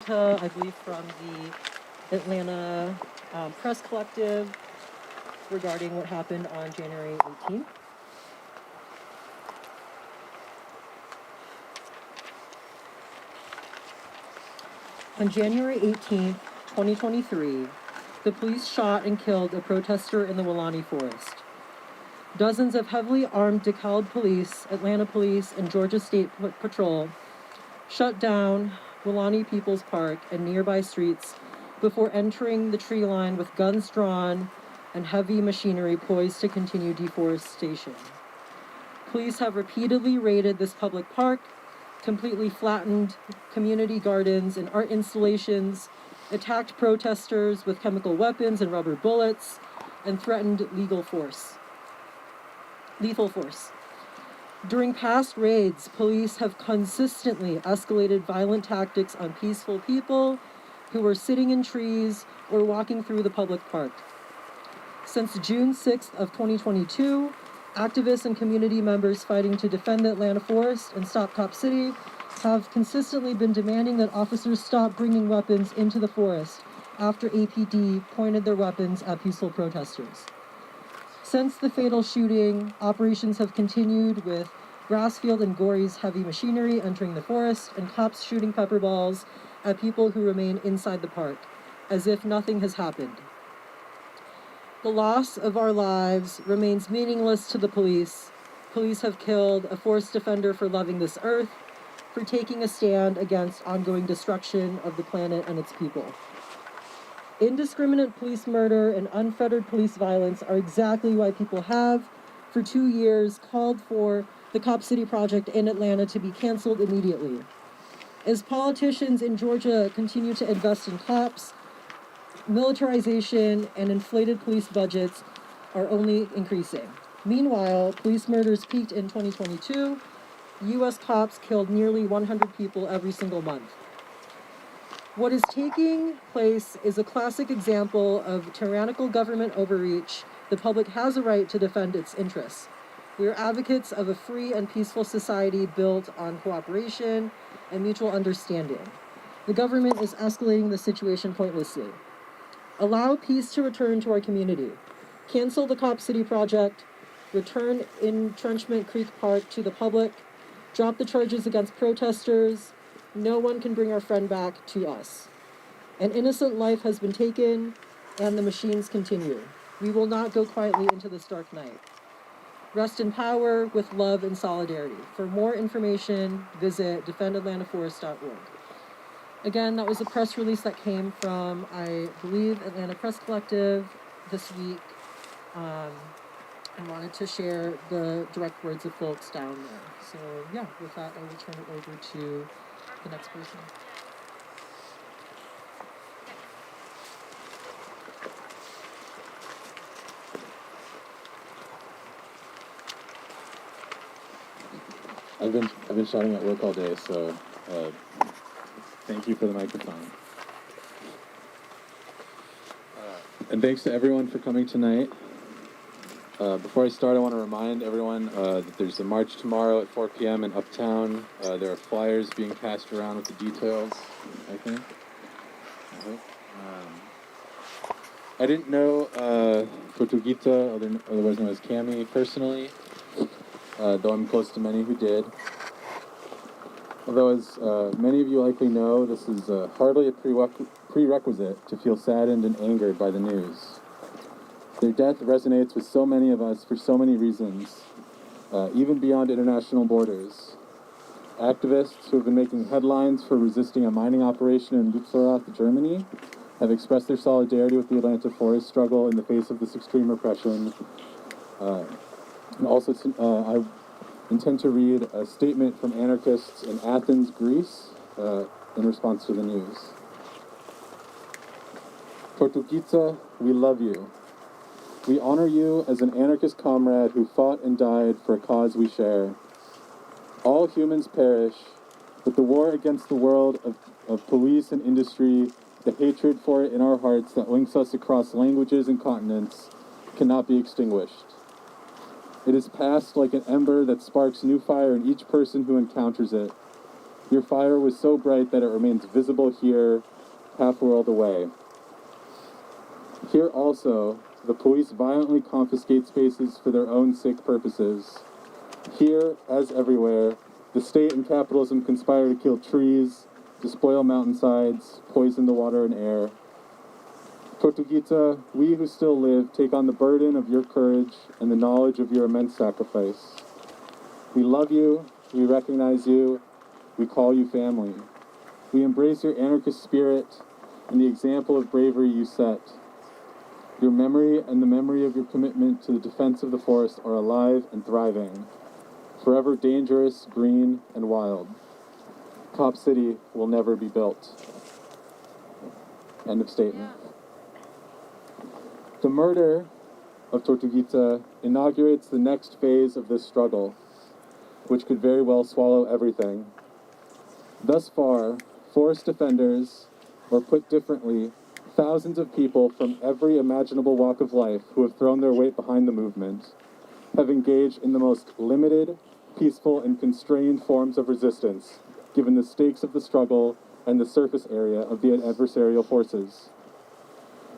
I believe from the Atlanta Press Collective regarding what happened on January 18th. On January 18th, 2023, the police shot and killed a protester in the Weelaunee Forest. Dozens of heavily armed DeKalb police, Atlanta police, and Georgia State Patrol shut down Weelaunee People's Park and nearby streets before entering the tree line with guns drawn and heavy machinery poised to continue deforestation. Police have repeatedly raided this public park, completely flattened community gardens and art installations, attacked protesters with chemical weapons and rubber bullets, and threatened lethal force. During past raids, police have consistently escalated violent tactics on peaceful people who were sitting in trees or walking through the public park. Since June 6th of 2022, activists and community members fighting to defend the Atlanta forest and stop Cop City have consistently been demanding that officers stop bringing weapons into the forest after APD pointed their weapons at peaceful protesters. Since the fatal shooting, operations have continued with Grassfield and Gorey's heavy machinery entering the forest and cops shooting pepper balls at people who remain inside the park, as if nothing has happened. The loss of our lives remains meaningless to the police. Police have killed a forest defender for loving this earth, for taking a stand against ongoing destruction of the planet and its people. Indiscriminate police murder and unfettered police violence are exactly why people have, for 2 years, called for the Cop City project in Atlanta to be canceled immediately. As politicians in Georgia continue to invest in cops, militarization and inflated police budgets are only increasing. Meanwhile, police murders peaked in 2022. U.S. cops killed nearly 100 people every single month. What is taking place is a classic example of tyrannical government overreach. The public has a right to defend its interests. We are advocates of a free and peaceful society built on cooperation and mutual understanding. The government is escalating the situation pointlessly. Allow peace to return to our community. Cancel the Cop City project. Return Entrenchment Creek Park to the public. Drop the charges against protesters. No one can bring our friend back to us. An innocent life has been taken, and the machines continue. We will not go quietly into this dark night. Rest in power with love and solidarity. For more information, visit defendatlantaforest.org. Again, that was a press release that came from, I believe, Atlanta Press Collective this week. I wanted to share the direct words of folks down there. So yeah, with that, I will turn it over to the next person. I've been shouting at work all day, so thank you for the microphone. And thanks to everyone for coming tonight. Before I start, I want to remind everyone that there's a march tomorrow at 4 p.m. in Uptown. There are flyers being passed around with the details, I think. I didn't know Tortuguita, otherwise known as Cami, personally, though I'm close to many who did. Although, as many of you likely know, this is hardly a prerequisite to feel saddened and angered by the news. Their death resonates with so many of us for so many reasons, even beyond international borders. Activists who have been making headlines for resisting a mining operation in Lützerath, Germany, have expressed their solidarity with the Atlanta forest struggle in the face of this extreme repression. And also, I intend to read a statement from anarchists in Athens, Greece, in response to the news. Tortuguita, we love you. We honor you as an anarchist comrade who fought and died for a cause we share. All humans perish, but the war against the world of police and industry, the hatred for it in our hearts that links us across languages and continents, cannot be extinguished. It is passed like an ember that sparks new fire in each person who encounters it. Your fire was so bright that it remains visible here, half a world away. Here also, the police violently confiscate spaces for their own sick purposes. Here, as everywhere, the state and capitalism conspire to kill trees, despoil mountainsides, poison the water and air. Tortuguita, we who still live take on the burden of your courage and the knowledge of your immense sacrifice. We love you, we recognize you, we call you family. We embrace your anarchist spirit and the example of bravery you set. Your memory and the memory of your commitment to the defense of the forest are alive and thriving, forever dangerous, green, and wild. Cop City will never be built. End of statement. The murder of Tortuguita inaugurates the next phase of this struggle, which could very well swallow everything. Thus far, forest defenders, or put differently, thousands of people from every imaginable walk of life who have thrown their weight behind the movement, have engaged in the most limited, peaceful, and constrained forms of resistance, given the stakes of the struggle and the surface area of the adversarial forces.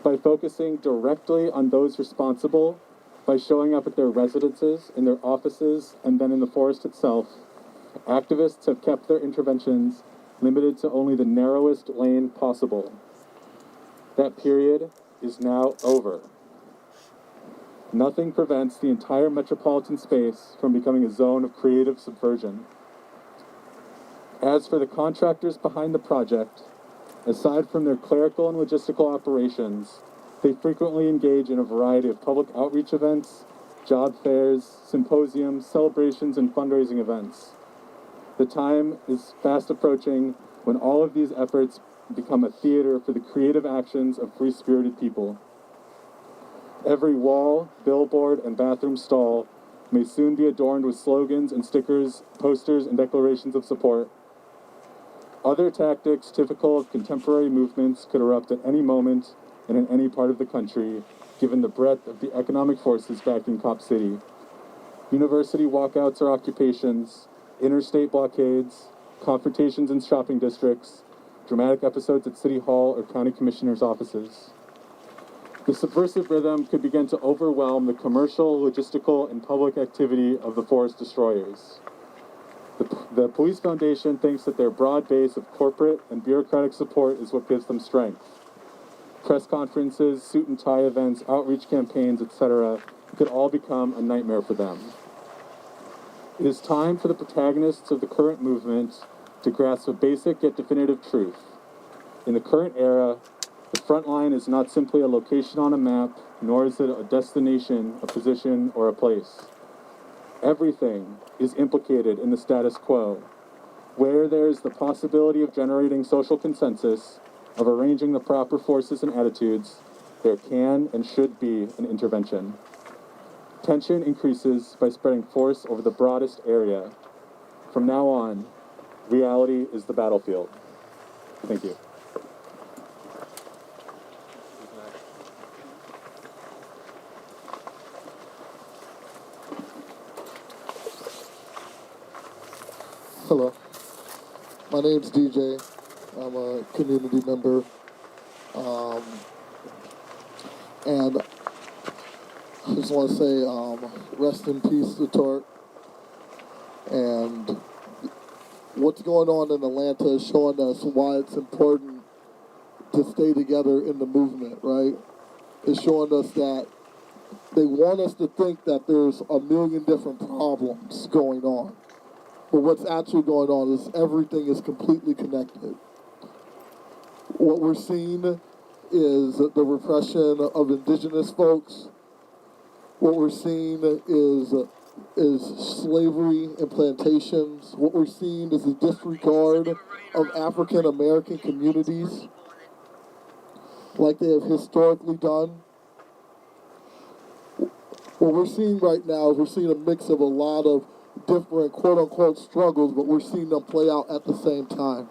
By focusing directly on those responsible, by showing up at their residences, in their offices, and then in the forest itself, activists have kept their interventions limited to only the narrowest lane possible. That period is now over. Nothing prevents the entire metropolitan space from becoming a zone of creative subversion. As for the contractors behind the project, aside from their clerical and logistical operations, they frequently engage in a variety of public outreach events, job fairs, symposiums, celebrations, and fundraising events. The time is fast approaching when all of these efforts become a theater for the creative actions of free-spirited people. Every wall, billboard, and bathroom stall may soon be adorned with slogans and stickers, posters, and declarations of support. Other tactics typical of contemporary movements could erupt at any moment and in any part of the country, given the breadth of the economic forces backing Cop City. University walkouts or occupations, interstate blockades, confrontations in shopping districts, dramatic episodes at City Hall or County Commissioner's offices. The subversive rhythm could begin to overwhelm the commercial, logistical, and public activity of the forest destroyers. The Police Foundation thinks that their broad base of corporate and bureaucratic support is what gives them strength. Press conferences, suit and tie events, outreach campaigns, etc. could all become a nightmare for them. It is time for the protagonists of the current movement to grasp a basic yet definitive truth. In the current era, the front line is not simply a location on a map, nor is it a destination, a position, or a place. Everything is implicated in the status quo. Where there is the possibility of generating social consensus, of arranging the proper forces and attitudes, there can and should be an intervention. Tension increases by spreading force over the broadest area. From now on, reality is the battlefield. Thank you. Hello, my name's DJ. I'm a community member, and I just want to say rest in peace to Tort. And what's going on in Atlanta is showing us why it's important to stay together in the movement, right? It's showing us that they want us to think that there's a million different problems going on. But what's actually going on is everything is completely connected. What we're seeing is the repression of indigenous folks. What we're seeing is slavery and plantations. What we're seeing is the disregard of African American communities like they have historically done. What we're seeing right now is we're seeing a mix of a lot of different quote-unquote struggles, but we're seeing them play out at the same time.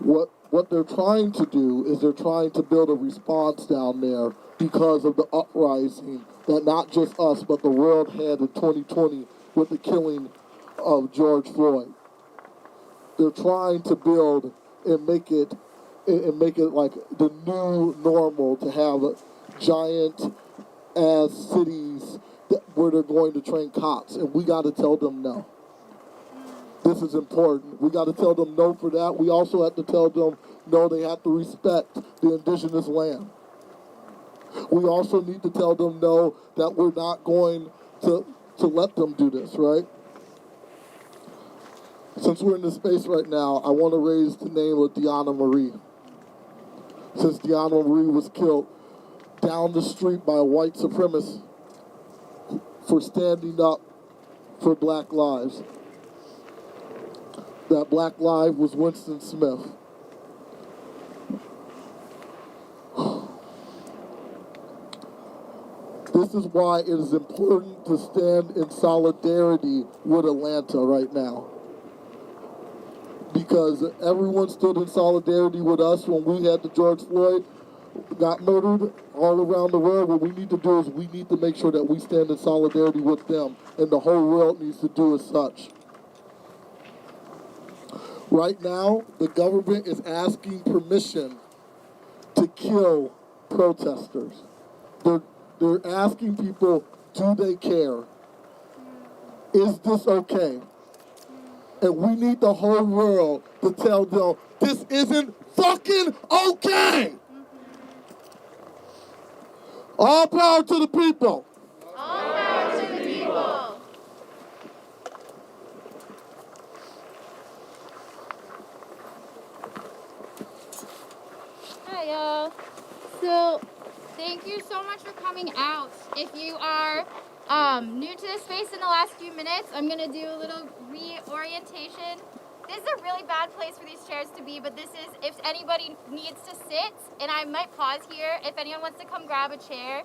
What they're trying to do is they're trying to build a response down there because of the uprising that not just us, but the world had in 2020 with the killing of George Floyd. They're trying to build and make it like the new normal to have giant ass cities where they're going to train cops, and we got to tell them no. This is important. We got to tell them no for that. We also have to tell them no, they have to respect the indigenous land. We also need to tell them no, that we're not going to let them do this, right? Since we're in this space right now, I want to raise the name of Deanna Marie. Since Deanna Marie was killed down the street by a white supremacist for standing up for black lives. That black life was Winston Smith. This is why it is important to stand in solidarity with Atlanta right now. Because everyone stood in solidarity with us when we had the George Floyd got murdered all around the world. What we need to do is we need to make sure that we stand in solidarity with them, and the whole world needs to do as such. Right now, the government is asking permission to kill protesters. They're asking people, do they care? Is this okay? And we need the whole world to tell them, this isn't fucking okay! All power to the people! All power to the people! Hi, y'all. So, thank you so much for coming out. If you are new to this space in the last few minutes, I'm going to do a little reorientation. This is a really bad place for these chairs to be, but this is if anybody needs to sit, and I might pause here if anyone wants to come grab a chair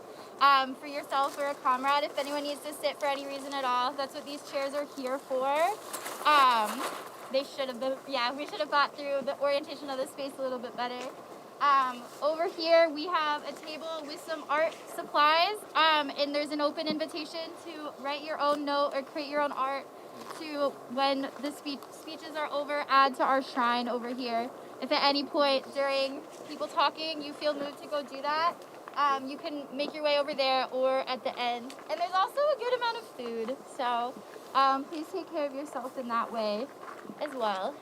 for yourself or a comrade. If anyone needs to sit for any reason at all, that's what these chairs are here for. They should have been, yeah, we should have got through the orientation of the space a little bit better. Over here we have a table with some art supplies, and there's an open invitation to write your own note or create your own art to, when the speeches are over, add to our shrine over here. If at any point during people talking you feel moved to go do that, you can make your way over there or at the end. And there's also a good amount of food, so please take care of yourself in that way as well.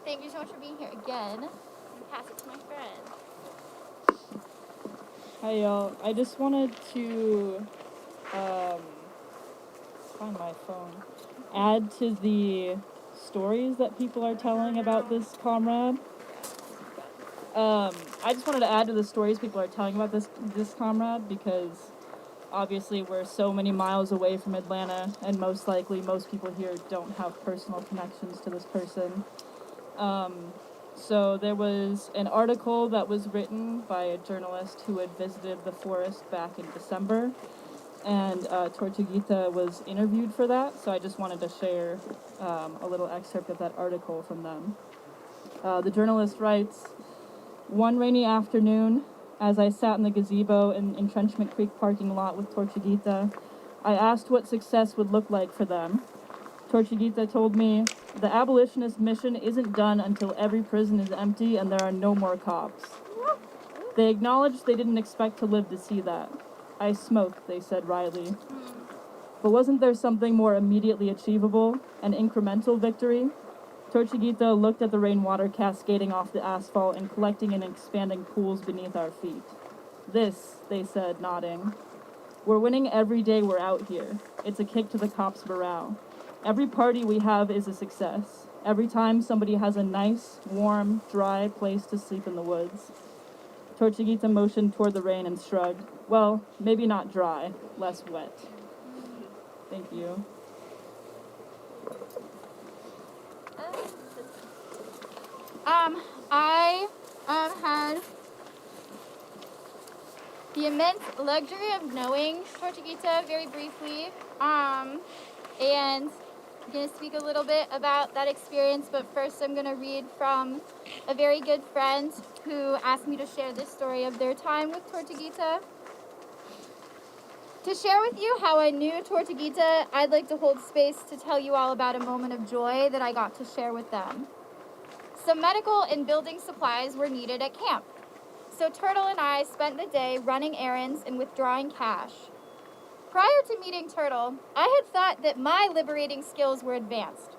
Thank you so much for being here again. And pass it to my friend. Hi y'all, I just wanted to find my phone. Add to the stories that people are telling about this comrade. I just wanted to add to the stories people are telling about this comrade because obviously we're so many miles away from Atlanta, and most likely most people here don't have personal connections to this person. So there was an article that was written by a journalist who had visited the forest back in December, and Tortuguita was interviewed for that, so I just wanted to share a little excerpt of that article from them. The journalist writes, "One rainy afternoon, as I sat in the gazebo in Entrenchment Creek parking lot with Tortuguita, I asked what success would look like for them. Tortuguita told me, the abolitionist mission isn't done until every prison is empty and there are no more cops. They acknowledged they didn't expect to live to see that. I smoked, they said wryly. But wasn't there something more immediately achievable, an incremental victory? Tortuguita looked at the rainwater cascading off the asphalt and collecting in expanding pools beneath our feet. This, they said, nodding. We're winning every day we're out here. It's a kick to the cops' morale. Every party we have is a success. Every time somebody has a nice, warm, dry place to sleep in the woods." Tortuguita motioned toward the rain and shrugged. "Well, maybe not dry, less wet." Thank you. I had the immense luxury of knowing Tortuguita very briefly, and I'm going to speak a little bit about that experience, but first I'm going to read from a very good friend who asked me to share this story of their time with Tortuguita. To share with you how I knew Tortuguita, I'd like to hold space to tell you all about a moment of joy that I got to share with them. Some medical and building supplies were needed at camp, so Turtle and I spent the day running errands and withdrawing cash. Prior to meeting Turtle, I had thought that my liberating skills were advanced.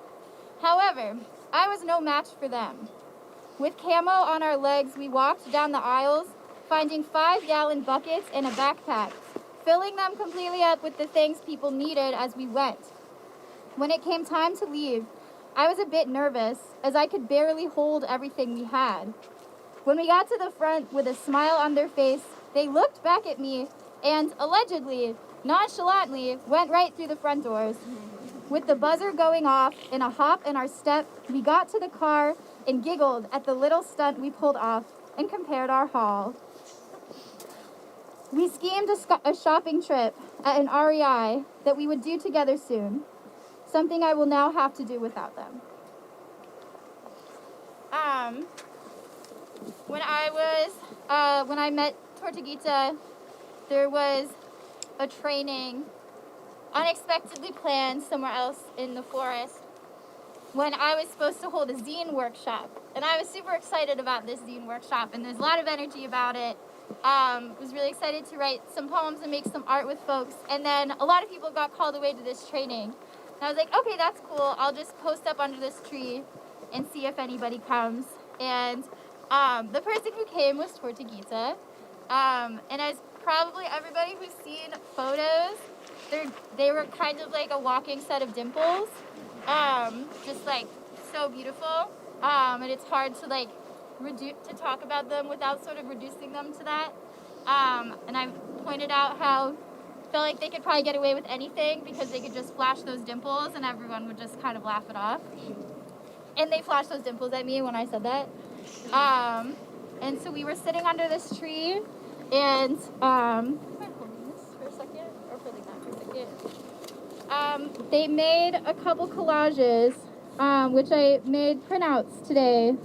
However, I was no match for them. With camo on our legs, we walked down the aisles, finding 5-gallon buckets and a backpack, filling them completely up with the things people needed as we went. When it came time to leave, I was a bit nervous, as I could barely hold everything we had. When we got to the front with a smile on their face, they looked back at me and, allegedly, nonchalantly, went right through the front doors. With the buzzer going off and a hop in our step, we got to the car and giggled at the little stunt we pulled off and compared our haul. We schemed a shopping trip at an REI that we would do together soon, something I will now have to do without them. When I met Tortuguita, there was a training unexpectedly planned somewhere else in the forest when I was supposed to hold a zine workshop. And I was super excited about this zine workshop, and there's a lot of energy about it. Was really excited to write some poems and make some art with folks. And then a lot of people got called away to this training. And I was like, okay, that's cool. I'll just post up under this tree and see if anybody comes. And the person who came was Tortuguita. And as probably everybody who's seen photos, they were kind of like a walking set of dimples. Just like so beautiful. And it's hard to like to talk about them without sort of reducing them to that. And I pointed out how I felt like they could probably get away with anything because they could just flash those dimples and everyone would just kind of laugh it off. And they flashed those dimples at me when I said that. And so we were sitting under this tree, and am I holding this for a second or holding that for a second? They made a couple collages, which I made printouts today.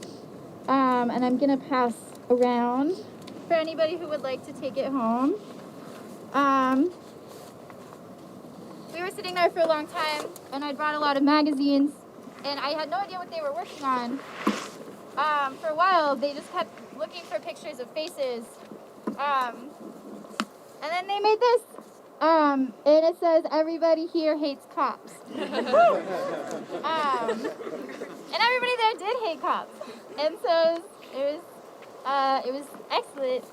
And I'm gonna pass around for anybody who would like to take it home. We were sitting there for a long time, and I brought a lot of magazines, and I had no idea what they were working on. For a while, they just kept looking for pictures of faces. And then they made this, and it says, "Everybody here hates cops." And everybody there did hate cops. And so it was excellent.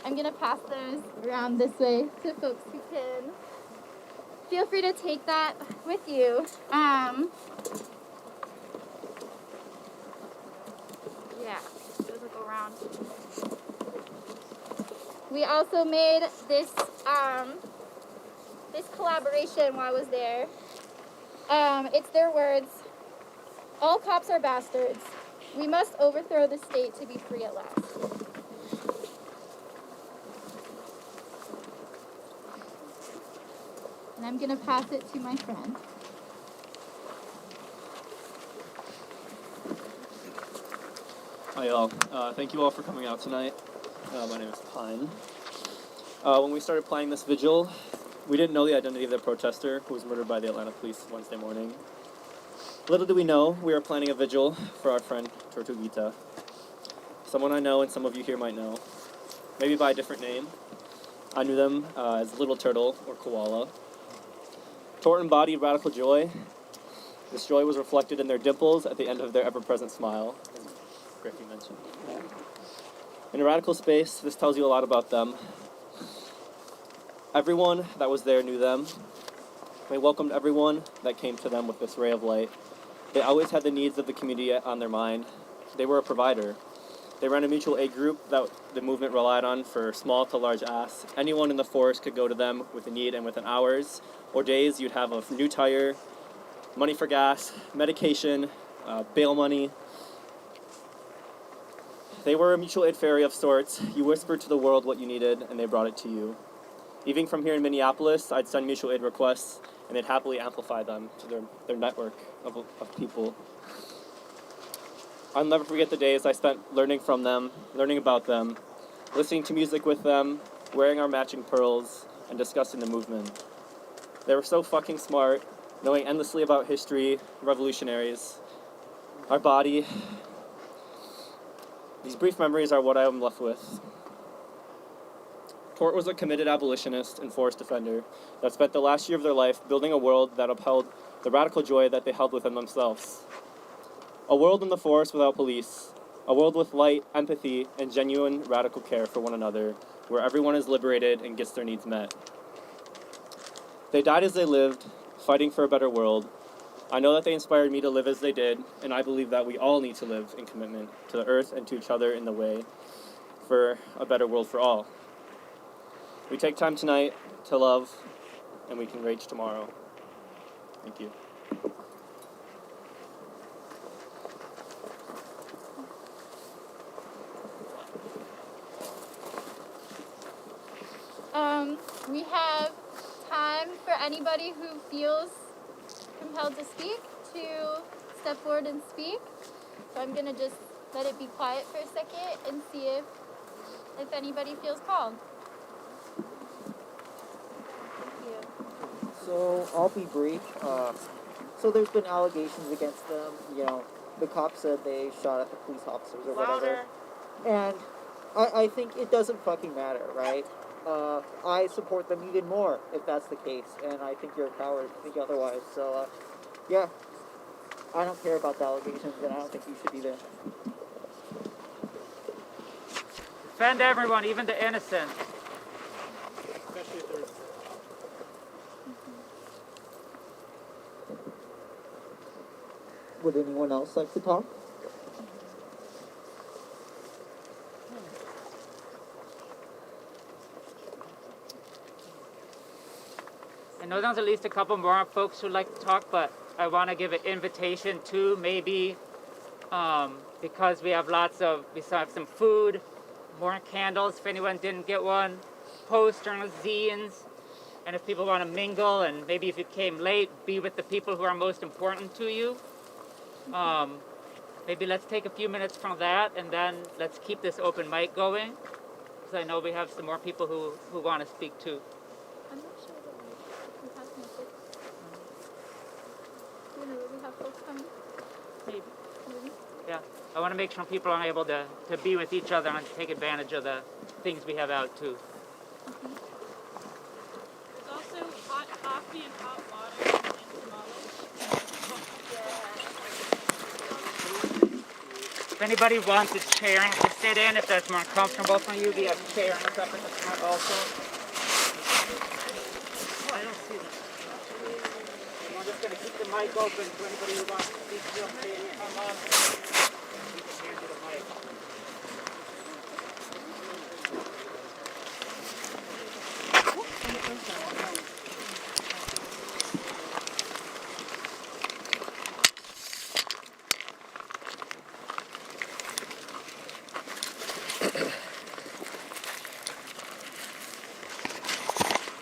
I'm gonna pass those around this way to folks who can. Feel free to take that with you. Yeah, those will go around. We also made this this collaboration while I was there. It's their words. All cops are bastards. We must overthrow the state to be free at last. And I'm going to pass it to my friend. Hi, y'all. Thank you all for coming out tonight. My name is Pine. When we started planning this vigil, we didn't know the identity of the protester who was murdered by the Atlanta police Wednesday morning. Little did we know, we were planning a vigil for our friend Tortuguita. Someone I know and some of you here might know, maybe by a different name. I knew them as Little Turtle or Koala. Tort embodied radical joy. This joy was reflected in their dimples at the end of their ever-present smile, as Griffey mentioned. In a radical space, this tells you a lot about them. Everyone that was there knew them. They welcomed everyone that came to them with this ray of light. They always had the needs of the community on their mind. They were a provider. They ran a mutual aid group that the movement relied on for small to large asks. Anyone in the forest could go to them with a need, and within hours or days, you'd have a new tire, money for gas, medication, bail money. They were a mutual aid ferry of sorts. You whispered to the world what you needed, and they brought it to you. Even from here in Minneapolis, I'd send mutual aid requests, and they'd happily amplify them to their network of people. I'll never forget the days I spent learning from them, learning about them, listening to music with them, wearing our matching pearls, and discussing the movement. They were so fucking smart, knowing endlessly about history, revolutionaries, our body. These brief memories are what I am left with. Tort was a committed abolitionist and forest defender that spent the last year of their life building a world that upheld the radical joy that they held within themselves. A world in the forest without police. A world with light, empathy, and genuine radical care for one another, where everyone is liberated and gets their needs met. They died as they lived, fighting for a better world. I know that they inspired me to live as they did, and I believe that we all need to live in commitment to the earth and to each other in the way for a better world for all. We take time tonight to love, and we can rage tomorrow. Thank you. We have time for anybody who feels compelled to speak to step forward and speak. So I'm gonna just let it be quiet for a second and see if anybody feels called. Thank you. So I'll be brief. So there's been allegations against them. You know, the cops said they shot at the police officers or whatever. And I think it doesn't fucking matter, right? I support them even more if that's the case, and I think you're a coward to think otherwise. So, yeah, I don't care about the allegations, and I don't think you should be there. Defend everyone, even the innocent. Would anyone else like to talk? I know there's at least a couple more folks who'd like to talk, but I want to give an invitation to maybe, because we have we still have some food, more candles if anyone didn't get one, posters, zines, and if people want to mingle, and maybe if you came late, be with the people who are most important to you. Maybe let's take a few minutes from that, and then let's keep this open mic going, because I know we have some more people who want to speak too. I'm not sure that we have some folks. Do you know that we have folks coming? Maybe. Maybe? Yeah, I want to make sure people are able to be with each other and take advantage of the things we have out too. There's also hot coffee and hot water and If anybody wants a chair to sit in, if that's more comfortable for you, we have chairs up at the front also. Oh, I don't see them. I'm just going to keep the mic open for anybody who wants to speak. Feel free to come up. We can hand you the mic.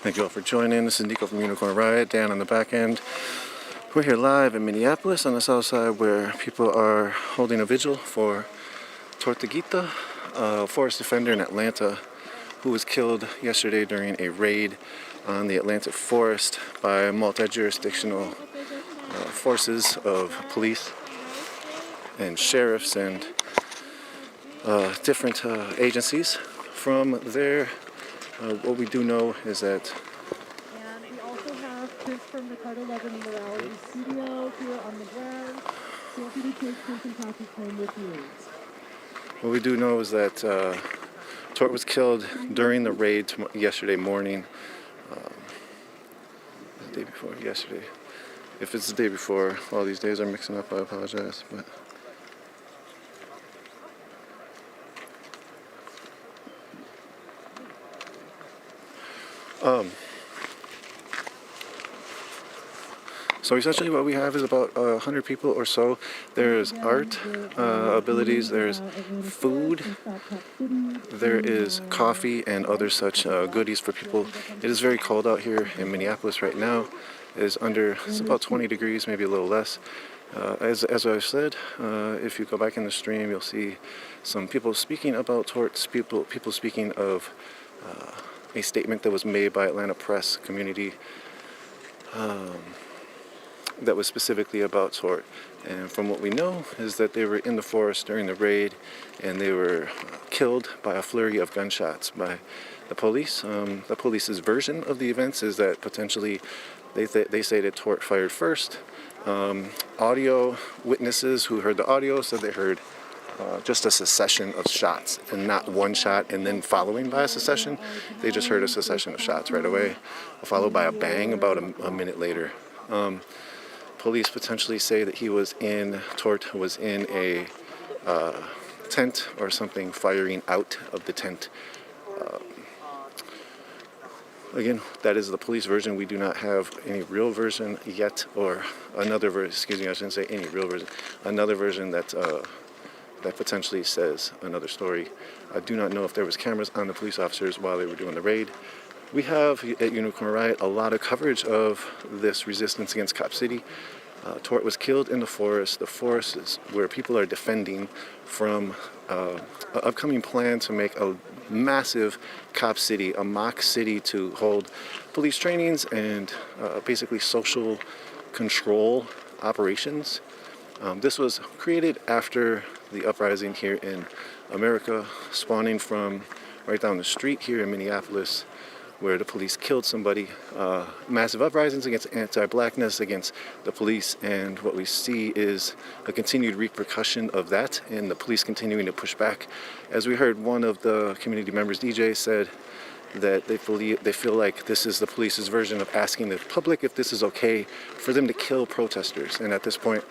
Thank you all for joining. This is Nico from Unicorn Riot, Dan on the back end. We're here live in Minneapolis on the south side where people are holding a vigil for Tortuguita, a forest defender in Atlanta who was killed yesterday during a raid on the Atlantic forest by multi-jurisdictional forces of police and sheriffs and different agencies. From there, what we do know is that And we also have Chris from the Card 11 Morality Studio here on the ground. Feel free to take Chris and Patrick home with you. what we do know is that Tort was killed during the raid yesterday morning. The day before yesterday. If it's the day before, all these days are mixing up. I apologize, but. So essentially what we have is about 100 people or so. There's art, abilities, there's food, there is coffee and other such goodies for people. It is very cold out here in Minneapolis right now. It's about 20 degrees, maybe a little less. As I've said, if you go back in the stream, you'll see some people speaking about torts, people speaking of a statement that was made by Atlanta press community that was specifically about Tort. And from what we know is that they were in the forest during the raid and they were killed by a flurry of gunshots by the police. The police's version of the events is that potentially they say that Tort fired first. Audio witnesses who heard the audio said they heard just a succession of shots and not one shot and then following by a succession. They just heard a succession of shots right away, followed by a bang about a minute later. Police potentially say that Tort was in a tent or something, firing out of the tent. Again, that is the police version. We do not have any real version yet, or another version, excuse me, I shouldn't say any real version, another version that potentially says another story. I do not know if there was cameras on the police officers while they were doing the raid. We have at Unicorn Riot a lot of coverage of this resistance against Cop City. Tort was killed in the forest. The forest is where people are defending from an upcoming plan to make a massive Cop City, a mock city to hold police trainings and basically social control operations. This was created after the uprising here in America, spawning from right down the street here in Minneapolis, where the police killed somebody. Massive uprisings against anti-blackness, against the police, and what we see is a continued repercussion of that, and the police continuing to push back. As we heard, one of the community members, DJ, said that they feel like this is the police's version of asking the public if this is okay for them to kill protesters. And at this point,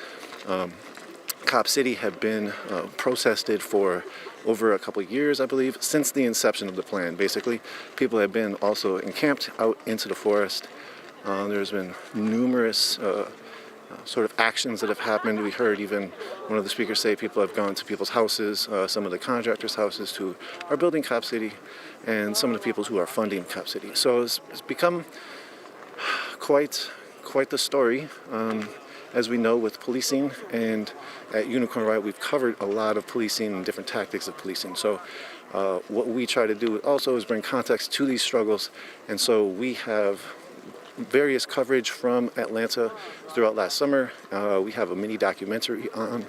Cop City had been protested for over a couple of years, I believe, since the inception of the plan. Basically, people have been also encamped out into the forest. There's been numerous sort of actions that have happened. We heard even one of the speakers say people have gone to people's houses, some of the contractors' houses who are building Cop City, and some of the people who are funding Cop City. So it's become quite the story. As we know with policing, and at Unicorn Riot we've covered a lot of policing and different tactics of policing. So what we try to do also is bring context to these struggles, and so we have various coverage from Atlanta throughout last summer. We have a mini documentary on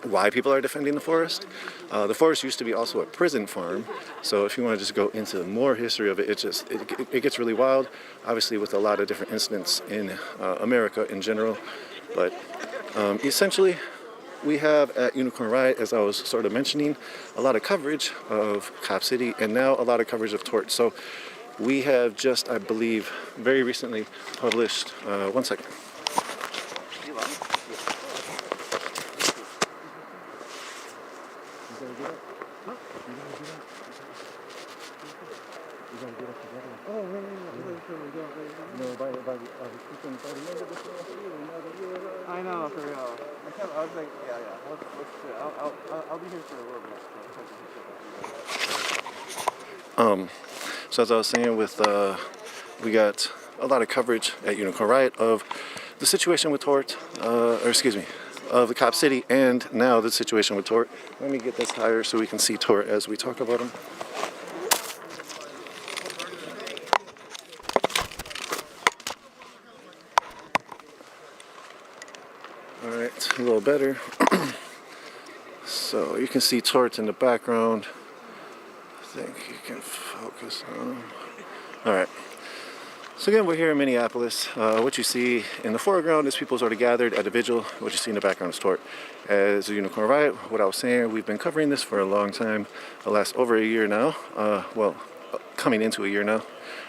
why people are defending the forest. The forest used to be also a prison farm, so if you want to just go into more history of it, it gets really wild, obviously with a lot of different incidents in America in general. But essentially, we have at Unicorn Riot, as I was sort of mentioning, a lot of coverage of Cop City and now a lot of coverage of Tort. So we have just, I believe, very recently published, one second. I know, for real. I was like, yeah. Let's do it. I'll be here for a little bit. So as I was saying, we got a lot of coverage at Unicorn Riot of the situation with Tort, of the Cop City, and now the situation with Tort. Let me get this higher so we can see Tort as we talk about him. Alright, a little better. So you can see Tort in the background. I think you can focus on. Alright. So again, we're here in Minneapolis. What you see in the foreground is people sort of gathered at a vigil. What you see in the background is Tort. As a Unicorn Riot, what I was saying, we've been covering this for a long time. The last over a year now. Coming into a year now.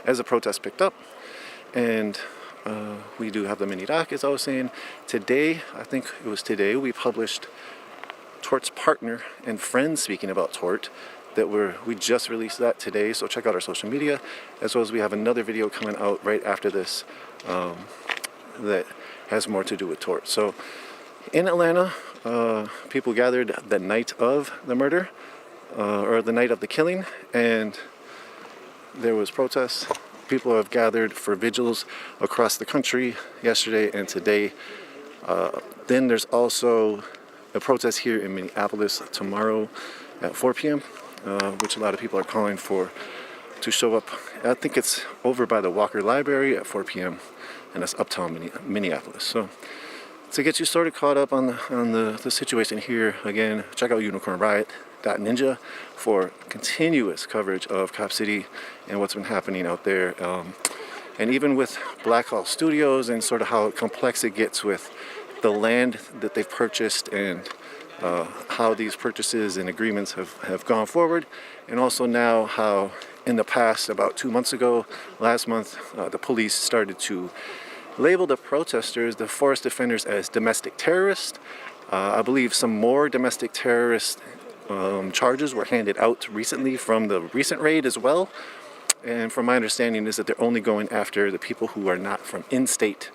As the protest picked up. And we do have the mini doc, as I was saying. Today, I think it was today, we published Tort's partner and friend speaking about Tort. We just released that today, so check out our social media, as well as we have another video coming out right after this that has more to do with Tort. So in Atlanta, people gathered the night of the murder, or the night of the killing, and there was protests. People have gathered for vigils across the country yesterday and today. Then there's also a protest here in Minneapolis tomorrow at 4 p.m., which a lot of people are calling for to show up. I think it's over by the Walker Library at 4 p.m. and that's uptown Minneapolis. So to get you sort of caught up on the situation here, again, check out unicornriot.ninja for continuous coverage of Cop City and what's been happening out there. And even with Black Hawk Studios and sort of how complex it gets with the land that they've purchased and how these purchases and agreements have gone forward. And also now how in the past, about 2 months ago, last month, the police started to label the protesters, the forest defenders, as domestic terrorists. I believe some more domestic terrorist charges were handed out recently from the recent raid as well. And from my understanding is that they're only going after the people who are not from in-state,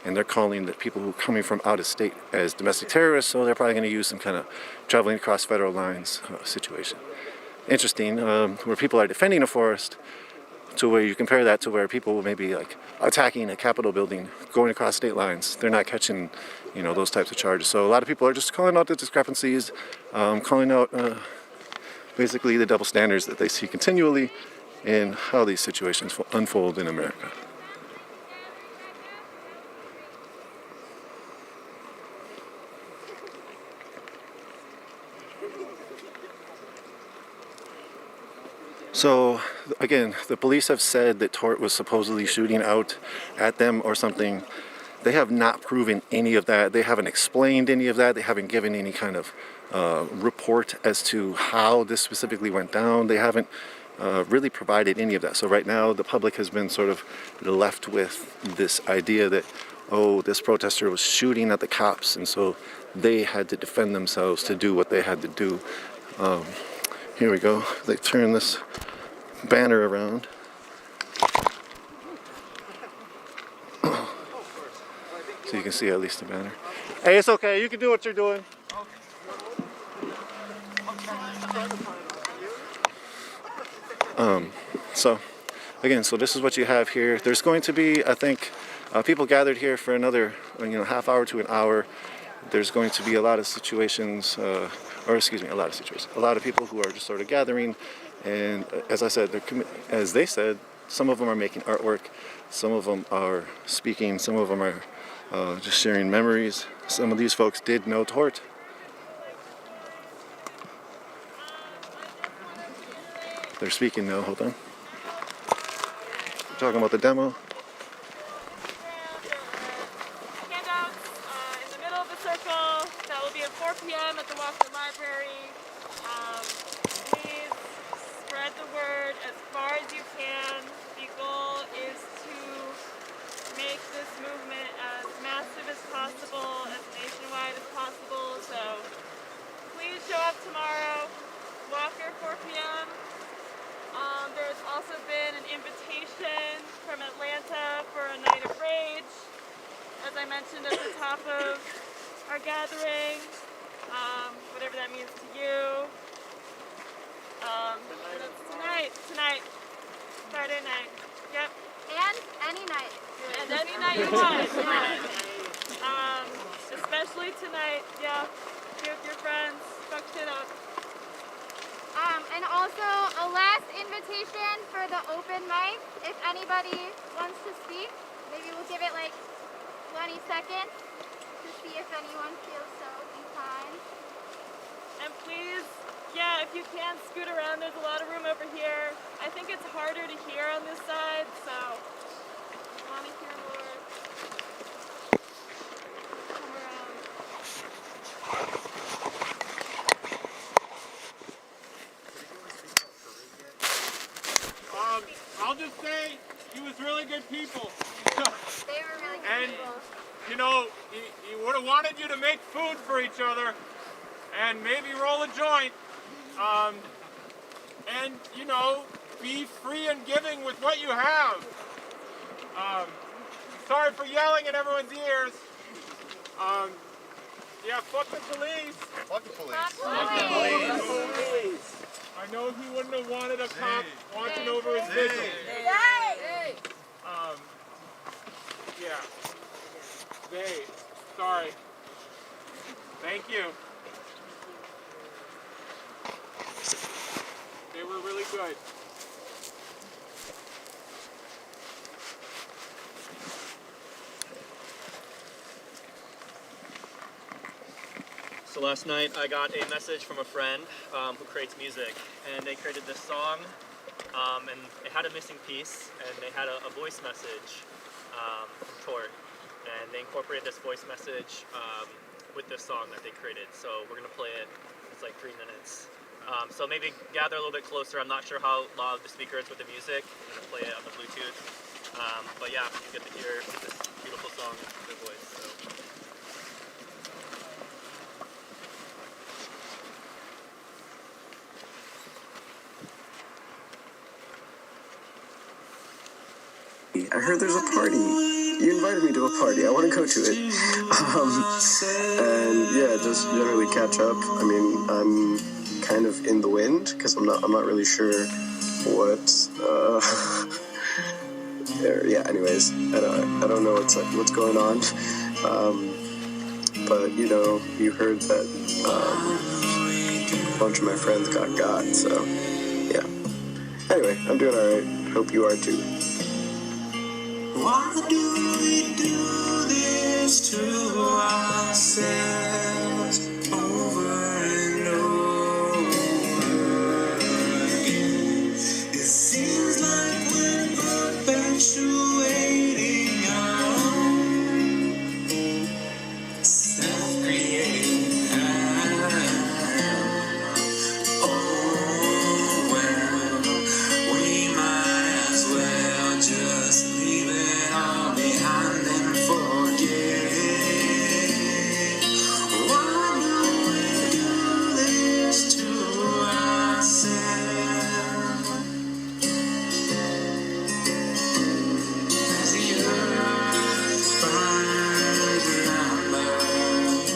and they're calling the people who are coming from out of state as domestic terrorists, so they're probably going to use some kind of traveling across federal lines situation. Interesting, where people are defending a forest, to where you compare that to where people may be like attacking a Capitol building, going across state lines. They're not catching, those types of charges. So a lot of people are just calling out the discrepancies, calling out basically the double standards that they see continually in how these situations unfold in America. So again, the police have said that Tort was supposedly shooting out at them or something. They have not proven any of that. They haven't explained any of that. They haven't given any kind of report as to how this specifically went down. They haven't really provided any of that. So right now the public has been sort of left with this idea that, oh, this protester was shooting at the cops and so they had to defend themselves to do what they had to do. Here we go. They turn this banner around. So you can see at least the banner. Hey, it's okay. You can do what you're doing. So again, so this is what you have here. There's going to be, I think, people gathered here for another, half hour to an hour. There's going to be a lot of situations, a lot of people who are just sort of gathering. And as I said, as they said, some of them are making artwork, some of them are speaking, some of them are just sharing memories. Some of these folks did know Tort. They're speaking now, hold on. We're talking about the demo. Handouts in the middle of the circle. That will be at 4 p.m. at the Walker Library. Please spread the word as far as you can. The goal is to make this movement as massive as possible, as nationwide as possible. So please show up tomorrow. Walker, 4 p.m. There's also been an invitation from Atlanta for a night of rage, as I mentioned at the top of our gathering, whatever that means to you. That's tonight, Friday night. Yep. And any night. And any night you want. Especially tonight, yeah. Be with your friends, fuck shit up. And also a last invitation for the open mic. If anybody wants to speak, maybe we'll give it like 20 seconds to see if anyone feels so inclined. And please, yeah, if you can, scoot around. There's a lot of room over here. I think it's harder to hear on this side, so I want to hear more. Come around. I'll just say he was really good people. They were really good And, people. he would have wanted you to make food for each other and maybe roll a joint. And, be free and giving with what you have. Sorry for yelling in everyone's ears. Yeah, fuck the police. Fuck the police. I know he wouldn't have wanted a cop watching over his vigil. Yeah. Sorry. Thank you. They were really good. So last night I got a message from a friend who creates music, and they created this song, and it had a missing piece, and they had a voice message from Tort, and they incorporated this voice message with this song that they created. So we're gonna play it. It's like 3 minutes. So maybe gather a little bit closer. I'm not sure how loud the speaker is with the music. I'm gonna play it on the Bluetooth. But yeah, you get to hear this beautiful song in their voice. So. I heard there's a party. You invited me to a party. I want to go to it. And yeah, just generally catch up. I mean, I'm kind of in the wind because I'm not really sure what. Yeah. Anyways, I don't know what's going on. But you know, you heard that a bunch of my friends got. So yeah. Anyway, I'm doing all right. Hope you are too. Why do we do this to ourselves over and over again? It seems like we're perpetuating our own self-created hell. Oh well, we might as well just leave it all behind and forget. Why do we do this to ourselves? As the earth burns around us,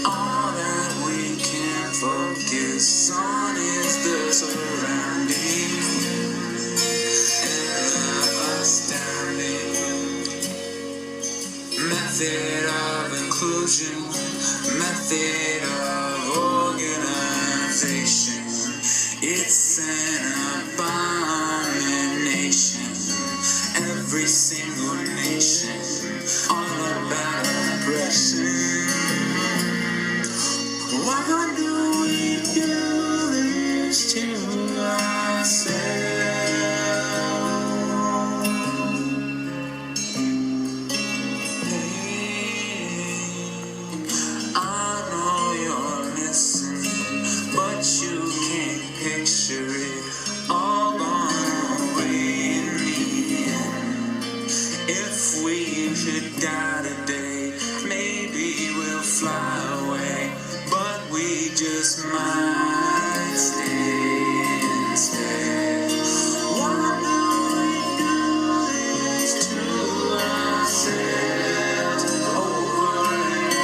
all that we can focus on is the surroundings and the astounding method of inclusion, method of organization. It's an abomination. Every single nation, all about oppression. Why do we do this to ourselves? I know you're listening, but you can't picture it all gone away in the end. If we should die today, maybe we'll fly away, but we just might stay instead. Why do we do this to ourselves over and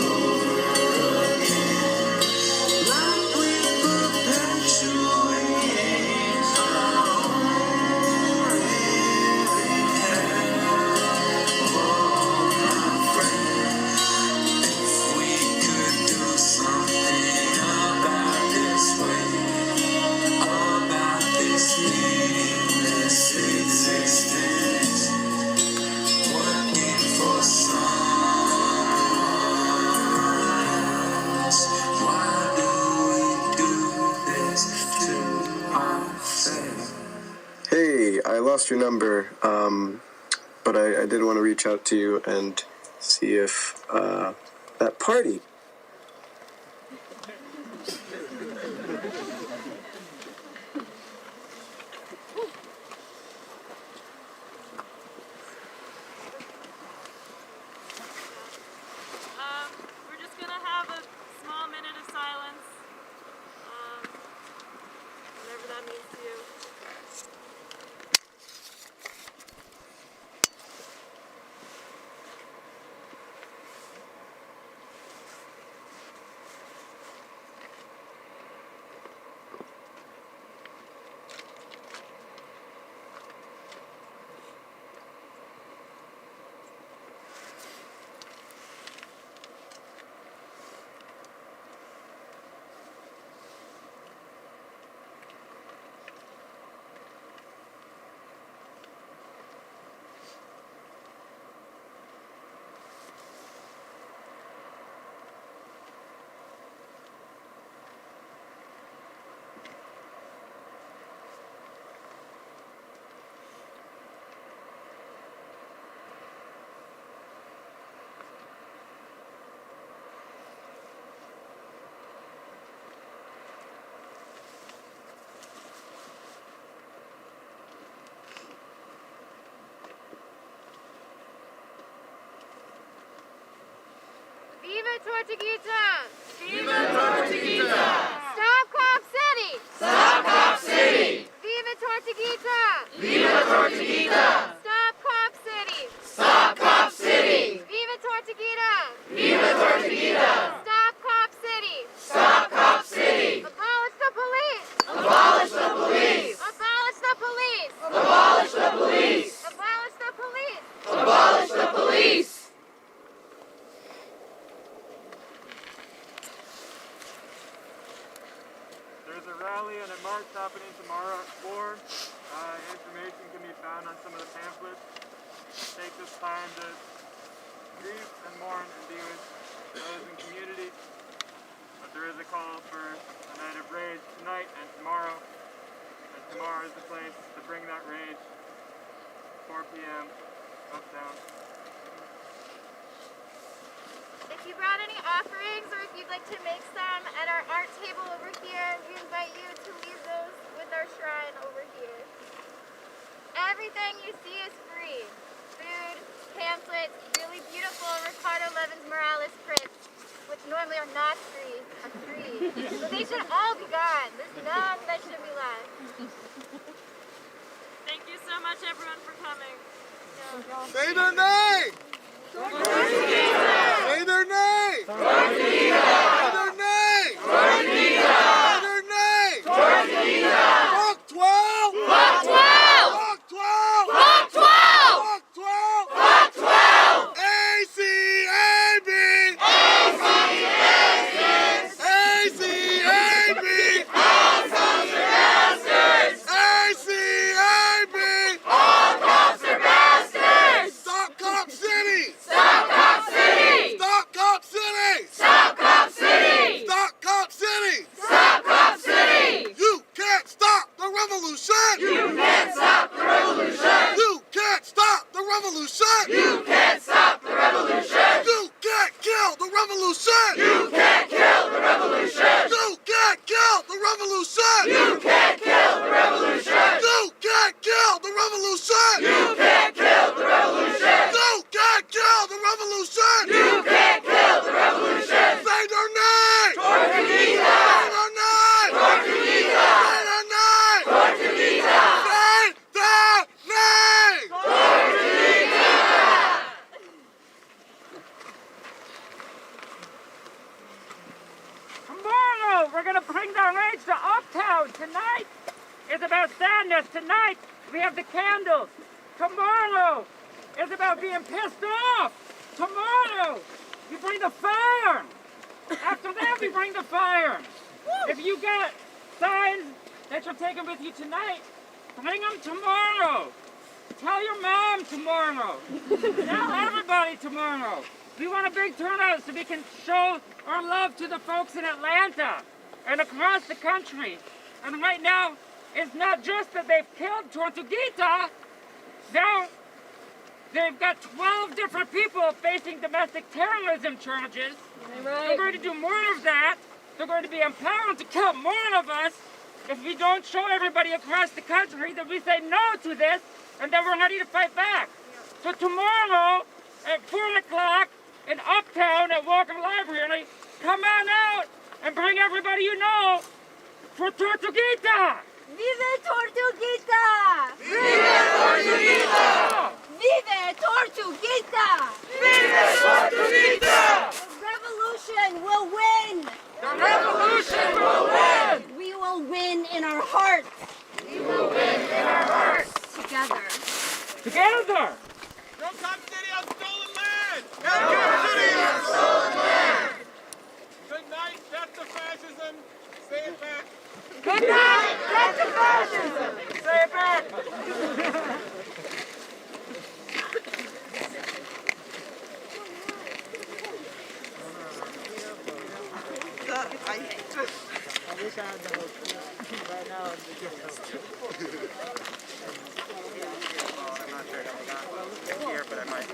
over again? Like we're perpetuating our own living hell. Oh, my friend, if we could do something about this way, about this meaningless existence, working for someone else. Why do we do this to ourselves? Hey, I lost your number, but I did want to reach out to you and see if that party. We're just gonna have a small minute of silence. Whatever that means to you. Tortuguita! Viva Tortuguita! Stop Cop City! Stop Cop City! Viva Tortuguita! Viva Tortuguita! Stop Cop City! Stop Cop City! Viva Tortuguita! Viva Tortuguita! Stop Cop City! Stop Cop City! Abolish the police! Abolish the police! Abolish the police! Abolish the police! Abolish the police! Abolish the police! There's a rally and a march happening tomorrow at 4. Information can be found on some of the pamphlets. Take this time to grieve and mourn and be with those in community. But there is a call for a night of rage tonight and tomorrow. And tomorrow is the place to bring that rage. 4 p.m. uptown. If you brought any offerings or if you'd like to make some at our art table over here, we invite you to leave those with our shrine over here. Everything you see is free. Food, pamphlets, really beautiful Ricardo Levins Morales prints, which normally are not free, are free. So they should all be gone. There's none that should be left. Thank you so much, everyone, for coming. Say their name! Say their name! Tortuguita! Say their name! Tortuguita! Say their name! Tortuguita! Fuck 12! Fuck 12! Fuck 12! Fuck 12! Fuck 12! Fuck 12! ACAB! ACAB! ACAB! All cops are bastards! ACAB! All cops are bastards! Stop Cop City! Stop Cop City! Stop Cop City! Stop Cop City! Stop Cop City! Stop Cop City! You can't stop the revolution! You can't stop the revolution! You can't stop the revolution! You can't stop the revolution! You can't kill the revolution! You can't kill the revolution! You can't kill the revolution! You can't kill the revolution! You can't kill the revolution! You can't kill the revolution! You can't kill the revolution! You can't kill the revolution! Say their name! Tortuguita! Say their name! Tortuguita! Say their name! Tortuguita! Say their name! Tortuguita! Tomorrow, we're gonna bring the rage to Uptown. Tonight is about sadness. Tonight, we have the candles. Tomorrow is about being pissed off. Tomorrow, you bring the fire. After that, we bring the fire. If you got signs that you're taking with you tonight, bring them tomorrow. Tell your mom tomorrow. Tell everybody tomorrow. We want a big turnout so we can show our love to the folks in Atlanta and across the country. And right now, it's not just that they've killed Tortuguita. Now, they've got 12 different people facing domestic terrorism charges. They're going to do more of that. They're going to be empowered to kill more of us if we don't show everybody across the country that we say no to this and that we're ready to fight back. So tomorrow at 4 o'clock in Uptown at Walker Library, come on out and bring everybody you know for Tortuguita! Vive Tortuguita! Vive Tortuguita! Vive Tortuguita! Vive Tortuguita! The revolution will win! The revolution will win! We will win in our hearts! We will win in our hearts! Together. Together! No Cop City on stolen land! No Cop City on stolen land! Good night, death to fascism. Say it back. Good night! Death to fascism! Say it back! I wish I had the whole thing. Right now, it's I'm not sure how we got here, but I might.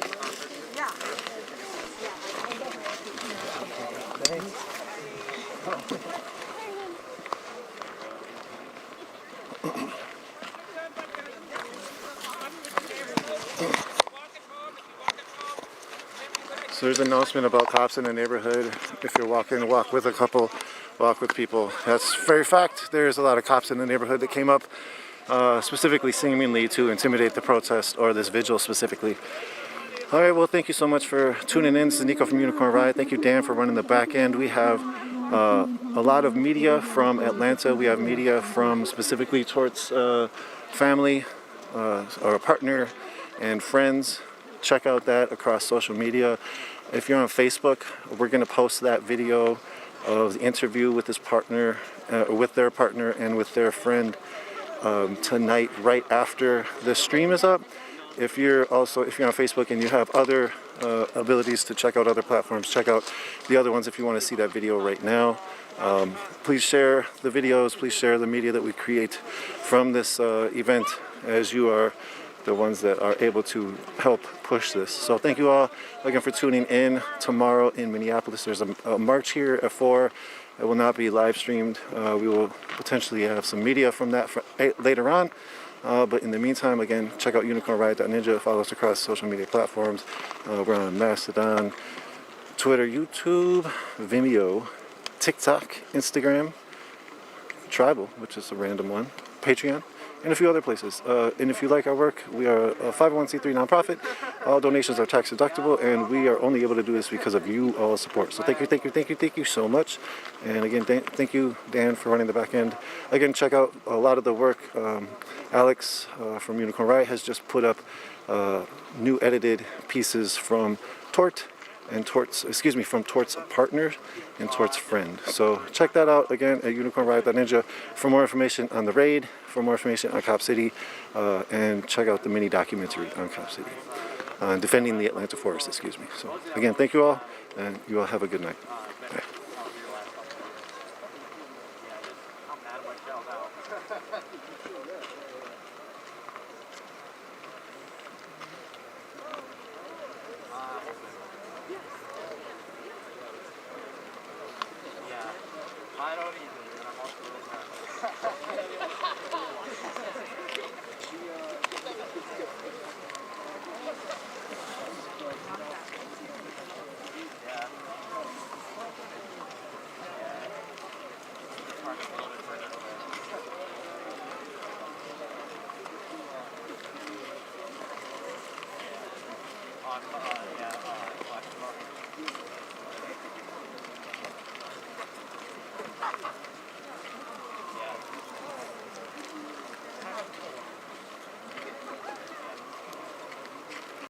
There's an announcement about cops in the neighborhood. If you're walking, walk with a couple, walk with people. That's very fact. There's a lot of cops in the neighborhood that came up specifically seemingly to intimidate the protest or this vigil specifically. All right, well, thank you so much for tuning in. This is Nico from Unicorn Riot. Thank you, Dan, for running the back end. We have a lot of media from Atlanta. We have media from specifically Tort's family, our partner, and friends. Check out that across social media. If you're on Facebook, we're going to post that video of the interview with his partner, with their partner, and with their friend tonight, right after the stream is up. If you're on Facebook and you have other abilities to check out other platforms, check out the other ones if you want to see that video right now. Please share the videos, please share the media that we create from this event, as you are the ones that are able to help push this. So thank you all again for tuning in. Tomorrow in Minneapolis, there's a march here at 4. It will not be live streamed. We will potentially have some media from that later on. But in the meantime, again, check out unicornriot.ninja. Follow us across social media platforms. We're on Mastodon, Twitter, YouTube, Vimeo, TikTok, Instagram, Tribal, which is a random one, Patreon, and a few other places. And if you like our work, we are a 501c3 nonprofit. All donations are tax deductible, and we are only able to do this because of you all support. So thank you so much. And again, thank you, Dan, for running the back end. Again, check out a lot of the work. Alex from Unicorn Riot has just put up new edited pieces from Tort and from Tort's partner and Tort's friend. So check that out again at unicornriot.ninja for more information on the raid, for more information on Cop City, and check out the mini documentary on Cop City, defending the Atlanta forest, So again, thank you all, and you all have a good night. Bye. I don't either, and I'm also really mad.